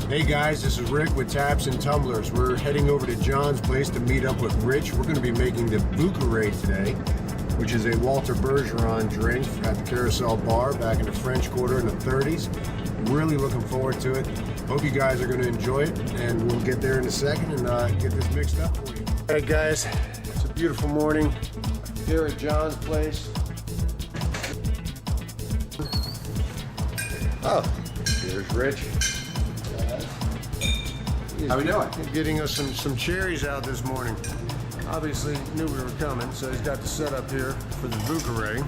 Hey guys, this is Rick with Taps and Tumblers. We're heading over to John's place to meet up with Rich. We're going to be making the Vieux Carre today, which is a Walter Bergeron drink at the Carousel Bar back in the French Quarter in the 30s. Really looking forward to it. Hope you guys are going to enjoy it, and we'll get there in a second and get this mixed up for you. All right guys, it's a beautiful morning here at John's place. Oh, here's Rich. How we doing? Getting us some cherries out this morning. Obviously knew we were coming, so he's got the setup here for the Vieux Carre.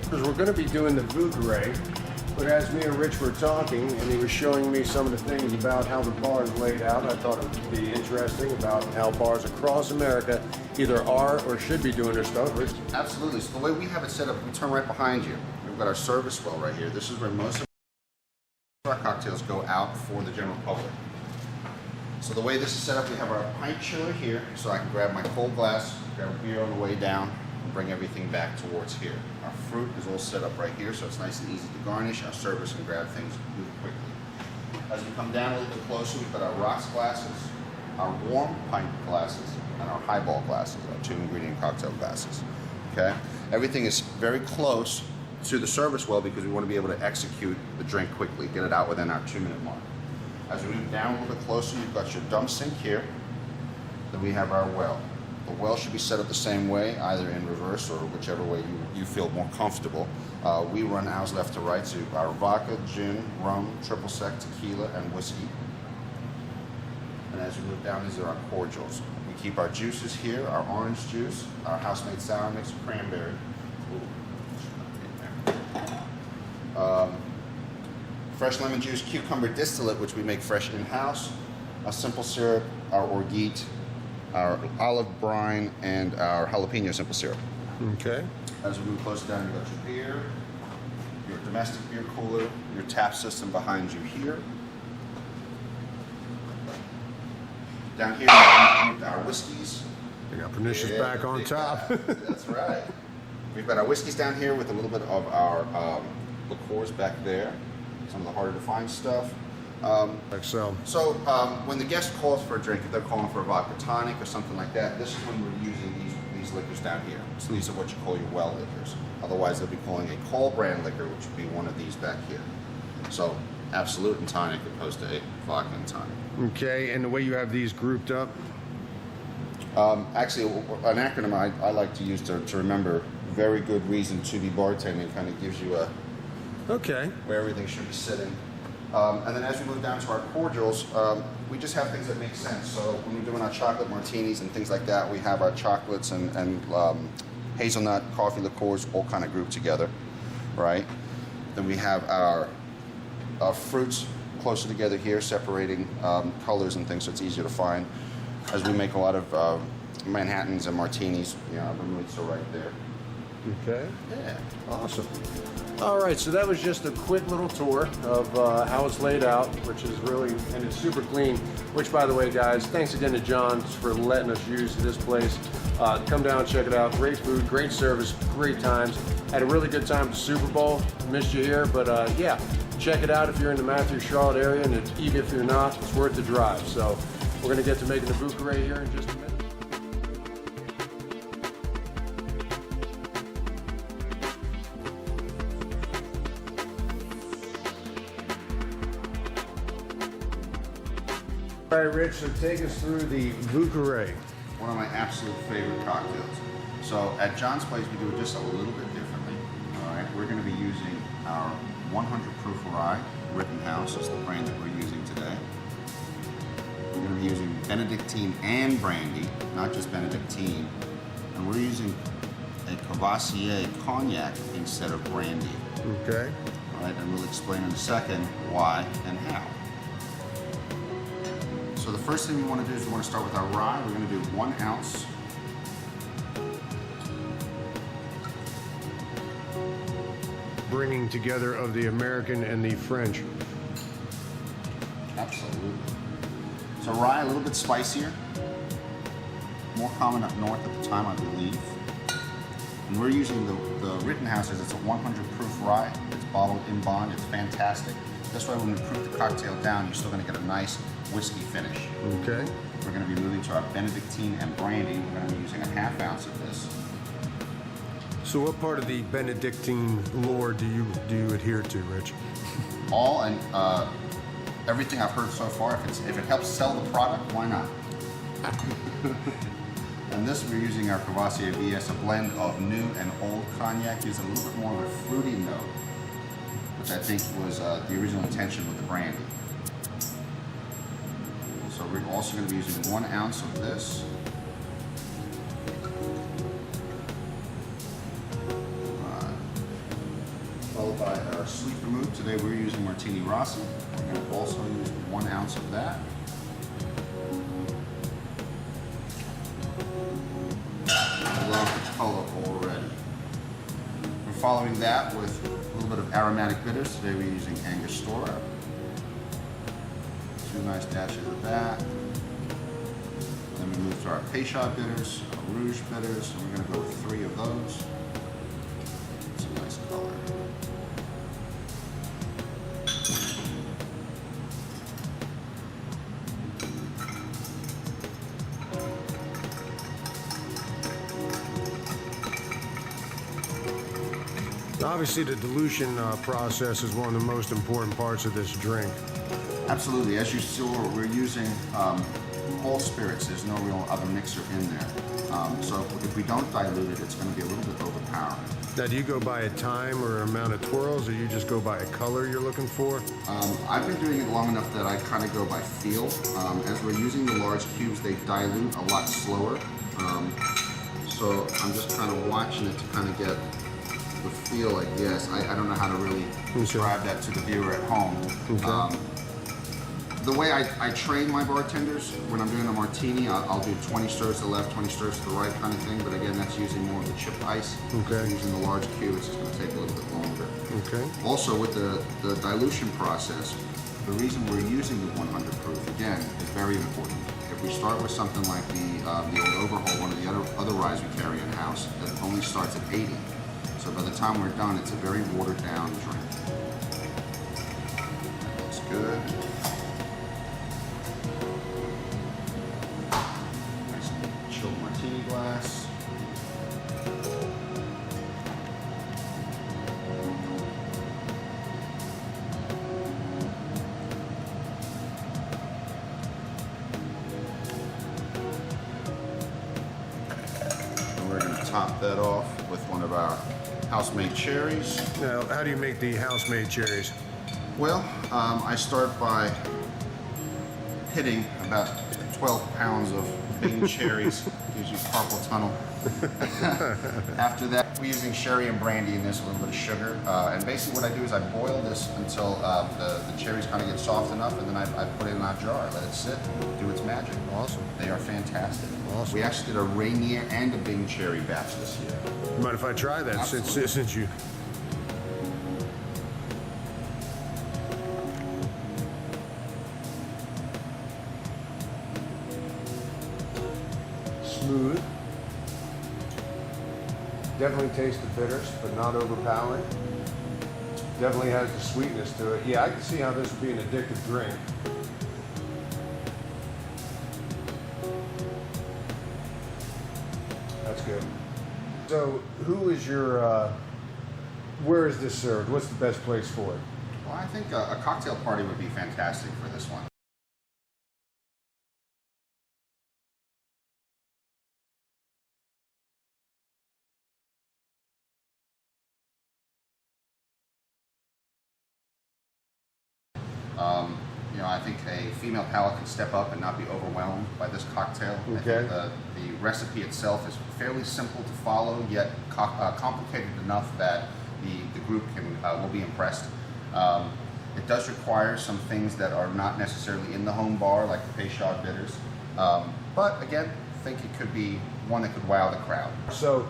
Because we're going to be doing the Vieux Carre, but as me and Rich were talking, and he was showing me some of the things about how the bar is laid out, I thought it would be interesting about how bars across America either are or should be doing their stuff. Rich? Absolutely. So the way we have it set up, we turn right behind you. We've got our service well right here. This is where most of our cocktails go out for the general public. So the way this is set up, we have our pint chiller here, so I can grab my cold glass, grab a beer on the way down, and bring everything back towards here. Our fruit is all set up right here, so it's nice and easy to garnish. Our servers can grab things really quickly. As we come down a little bit closer, we've got our rocks glasses, our warm pint glasses, and our highball glasses, our 2-ingredient cocktail glasses. Okay? Everything is very close to the service well because we want to be able to execute the drink quickly, get it out within our 2-minute mark. As we move down a little bit closer, you've got your dump sink here. Then we have our well. The well should be set up the same way, either in reverse or whichever way you feel more comfortable. We run ours left to right, so our vodka, gin, rum, triple sec, tequila, and whiskey. And as we move down, these are our cordials. We keep our juices here, our orange juice, our house-made sour mix, cranberry. Fresh lemon juice, cucumber distillate, which we make fresh in-house, a simple syrup, our orgeat, our olive brine, and our jalapeno simple syrup. Okay. As we move closer down, you've got your beer, your domestic beer cooler, your tap system behind you here. Down here, our whiskeys. We got Pernicious back on top. That's right. We've got our whiskeys down here with a little bit of our liqueurs back there. Some of the harder to find stuff. So when the guest calls for a drink, if they're calling for a vodka tonic or something like that, this is when we're using these liquors down here. So these are what you call your well liquors. Otherwise, they'll be calling a call brand liquor, which would be one of these back here. So Absolute and tonic opposed to a vodka and tonic. Okay, and the way you have these grouped up? Actually, an acronym I like to use to remember very good reason to be bartending kind of gives you a where everything should be sitting. And then as we move down to our cordials, we just have things that make sense. So when we're doing our chocolate martinis and things like that, we have our chocolates and hazelnut, coffee liqueurs all kind of grouped together, right? Then we have our fruits closer together here, separating colors and things so it's easier to find. As we make a lot of Manhattans and martinis, you know, vermouths are right there. Okay. Yeah. Awesome. All right, so that was just a quick little tour of how it's laid out, which is really, and it's super clean, which by the way, guys, thanks again to John for letting us use this place. Come down and check it out. Great food, great service, great times. Had a really good time at the Super Bowl. Missed you here, but yeah, check it out if you're in the Matthews, Charlotte area, and even if you're not, it's worth the drive. So we're going to get to making the Vieux Carre here in just a minute. All right, Rich, so take us through the Vieux Carre. One of my absolute favorite cocktails. So at John's place, we do it just a little bit differently. All right, we're going to be using our 100 proof rye. Rittenhouse is the brand that we're using today. We're going to be using Benedictine and brandy, not just Benedictine. And we're using a Carousel Cognac instead of brandy. Okay. All right, and we'll explain in a second why and how. So the first thing we want to do is we want to start with our rye. We're going to do 1 ounce. Bringing together of the American and the French. Absolutely. So rye, a little bit spicier. More common up north at the time, I believe. And we're using the Rittenhouse as it's a 100 proof rye. It's bottled in bond. It's fantastic. This way, when we proof the cocktail down, you're still going to get a nice whiskey finish. Okay. We're going to be moving to our Benedictine and brandy. We're going to be using a ½ ounce of this. So what part of the Benedictine lore do you adhere to, Rich? All and everything I've heard so far. If it helps sell the product, why not? And this, we're using our Carousel Bar, a blend of new and old cognac. Gives a little bit more of a fruity note, which I think was the original intention with the brandy. So we're also going to be using 1 ounce of this. Followed by our sweet vermouth. Today we're using Martini Rossi. We're going to also use 1 ounce of that. I love the color already. We're following that with a little bit of aromatic bitters. Today we're using Angostura. 2 nice dashes of that. Then we move to our Peychaud bitters, our Rouge bitters, and we're going to go with 3 of those. It's a nice color. Obviously, the dilution process is one of the most important parts of this drink. Absolutely. As you saw, we're using all spirits. There's no real other mixer in there. So if we don't dilute it, it's going to be a little bit overpowering. Now, do you go by a time or amount of twirls, or you just go by a color you're looking for? I've been doing it long enough that I kind of go by feel. As we're using the large cubes, they dilute a lot slower. So I'm just kind of watching it to kind of get the feel. Like, yes, I don't know how to really describe that to the viewer at home. Okay. The way I train my bartenders, when I'm doing a martini, I'll do 20 stirs to the left, 20 stirs to the right kind of thing, but again, that's using more of the chipped ice. Okay. Using the large cube, it's just going to take a little bit longer. Okay. Also, with the dilution process, the reason we're using the 100 proof, again, is very important. If we start with something like the old Overhaul, one of the other ryes we carry in-house, that only starts at 80. So by the time we're done, it's a very watered down drink. That looks good. Nice chilled martini glass. And we're going to top that off with one of our house-made cherries. Now, how do you make the house-made cherries? Well, I start by hitting about 12 pounds of Bing cherries, gives you carpal tunnel. After that, we're using sherry and brandy in this, a little bit of sugar. And basically what I do is I boil this until the cherries kind of get soft enough, and then I put it in our jar, let it sit, do its magic. Awesome. They are fantastic. Awesome. We actually did a Rainier and a Bing cherry batch this year. Mind if I try that since you... Smooth. Definitely taste the bitters, but not overpowering. Definitely has the sweetness to it. Yeah, I can see how this would be an addictive drink. That's good. So, who is your, where is this served? What's the best place for it? Well, I think a cocktail party would be fantastic for this one. You know, I think a female palate can step up and not be overwhelmed by this cocktail. Okay. I think the recipe itself is fairly simple to follow, yet complicated enough that the group will be impressed. It does require some things that are not necessarily in the home bar, like the Peychaud bitters. But again, I think it could be one that could wow the crowd. So,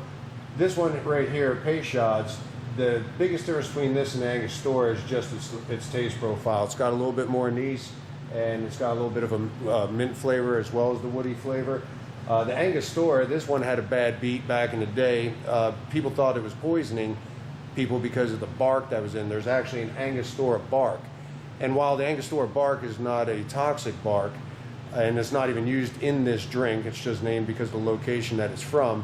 this one right here, Peychaud's, the biggest difference between this and Angostura is just its taste profile. It's got a little bit more anise, and it's got a little bit of a mint flavor as well as the woody flavor. The Angostura, this one had a bad beat back in the day. People thought it was poisoning people because of the bark that was in. There's actually an Angostura bark. And while the Angostura bark is not a toxic bark, and it's not even used in this drink, it's just named because of the location that it's from,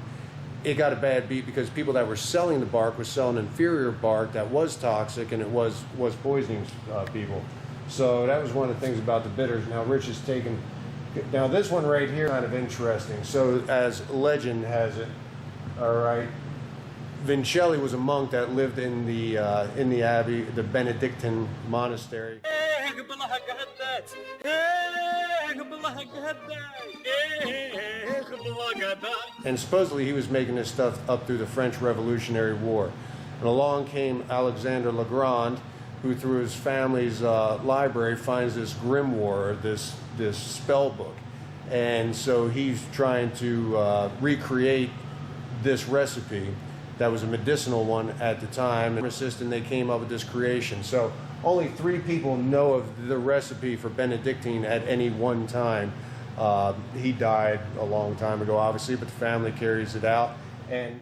it got a bad beat because people that were selling the bark were selling inferior bark that was toxic, and it was poisoning people. So that was one of the things about the bitters. Now Rich is taking, now this one right here, kind of interesting. So as legend has it, all right, Vincelli was a monk that lived in the abbey, the Benedictine monastery. And supposedly he was making this stuff up through the French Revolutionary War. And along came Alexander Legrand, who through his family's library finds this grimoire, this spell book. And so he's trying to recreate this recipe that was a medicinal one at the time. And they came up with this creation. So only 3 people know of the recipe for Benedictine at any one time. He died a long time ago, obviously, but the family carries it out. And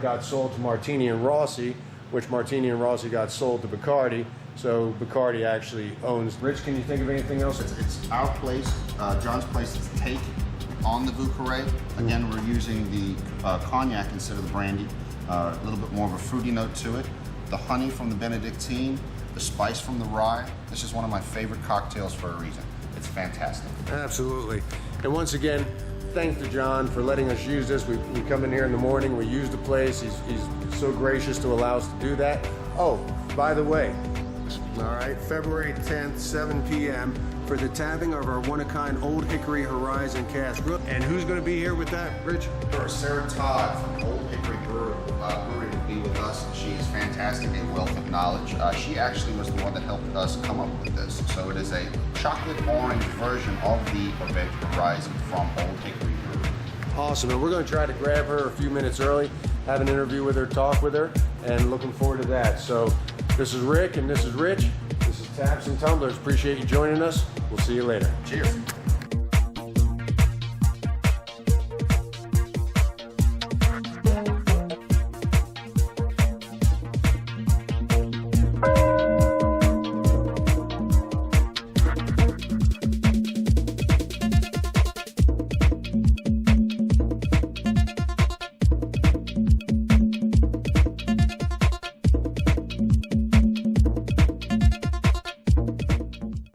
got sold to Martini and Rossi, which Martini and Rossi got sold to Bacardi. So Bacardi actually owns. Rich, can you think of anything else? It's our place, John's place. It's take on the Vieux Carre. Again, we're using the cognac instead of the brandy. A little bit more of a fruity note to it. The honey from the Benedictine, the spice from the rye. This is one of my favorite cocktails for a reason. It's fantastic. Absolutely. And once again, thanks to John for letting us use this. We come in here in the morning, we use the place. He's so gracious to allow us to do that. Oh, by the way, all right, February 10th, 7 p.m. for the tapping of our one-of-kind Old Hickory Horizon cask. And who's going to be here with that, Rich? Sarah Todd from Old Hickory Brewery will be with us. She is fantastic, a wealth of knowledge. She actually was the one that helped us come up with this. So it is a chocolate orange version of the Horizon from Old Hickory Brewery. Awesome, and we're going to try to grab her a few minutes early, have an interview with her, talk with her, and looking forward to that. So this is Rick and this is Rich. This is Taps and Tumblers. Appreciate you joining us. We'll see you later. Cheers.